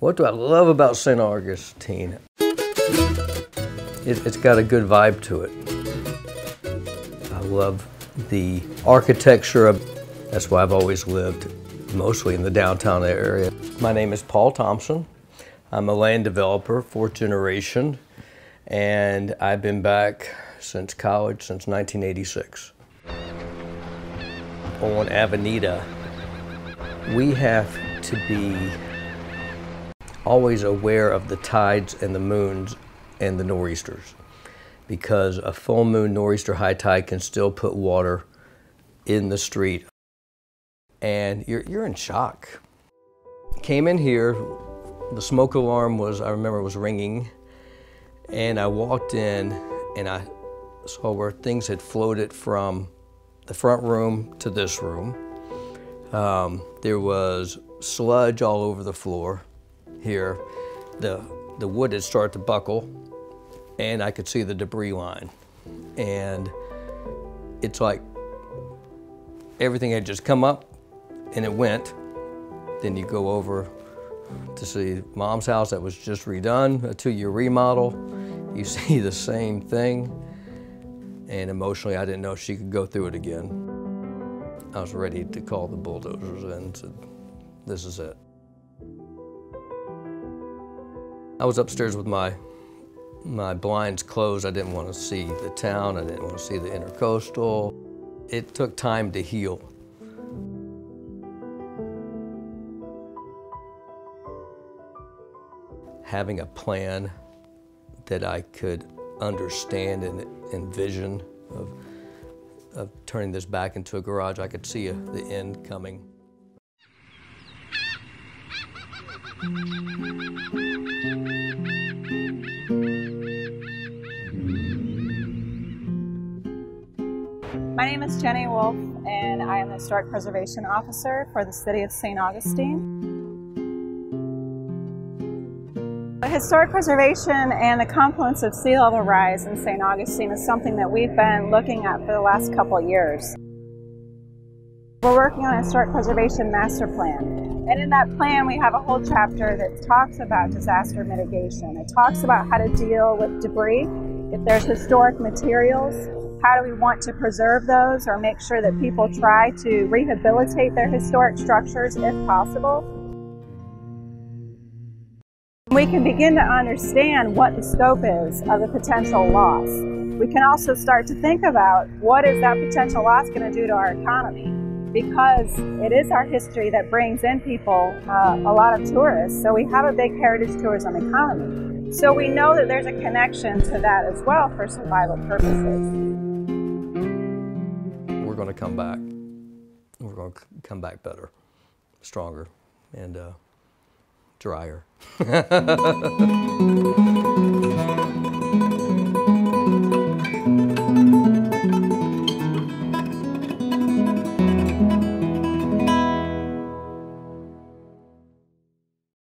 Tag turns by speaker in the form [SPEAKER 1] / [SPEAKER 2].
[SPEAKER 1] What do I love about St. Augustine? It's got a good vibe to it. I love the architecture. That's why I've always lived mostly in the downtown area. My name is Paul Thompson. I'm a land developer, fourth generation, and I've been back since college, since 1986. On Avenida, we have to be always aware of the tides and the moons and the nor'easters, because a full moon, nor'easter, high tide can still put water in the street, and you're in shock. Came in here, the smoke alarm I remember was ringing, and I walked in and I saw where things had floated from the front room to this room. There was sludge all over the floor here. The wood had started to buckle, and I could see the debris line. And it's like everything had just come up and it went. Then you go over to see Mom's house that was just redone, a 2-year remodel. You see the same thing. And emotionally, I didn't know she could go through it again. I was ready to call the bulldozers and said, this is it. I was upstairs with my blinds closed. I didn't want to see the town. I didn't want to see the intercoastal. It took time to heal. Having a plan that I could understand and envision of turning this back into a garage, I could see the end coming.
[SPEAKER 2] My name is Jenny Wolf, and I am the Historic Preservation Officer for the City of St. Augustine. Historic preservation and the confluence of sea level rise in St. Augustine is something that we've been looking at for the last couple of years. We're working on a historic preservation master plan, and in that plan we have a whole chapter that talks about disaster mitigation. It talks about how to deal with debris. If there's historic materials, how do we want to preserve those or make sure that people try to rehabilitate their historic structures if possible? We can begin to understand what the scope is of the potential loss. We can also start to think about what is that potential loss going to do to our economy, because it is our history that brings in people, a lot of tourists. So we have a big heritage tourism economy. So we know that there's a connection to that as well for survival purposes.
[SPEAKER 1] We're going to come back. We're going to come back better, stronger, and drier.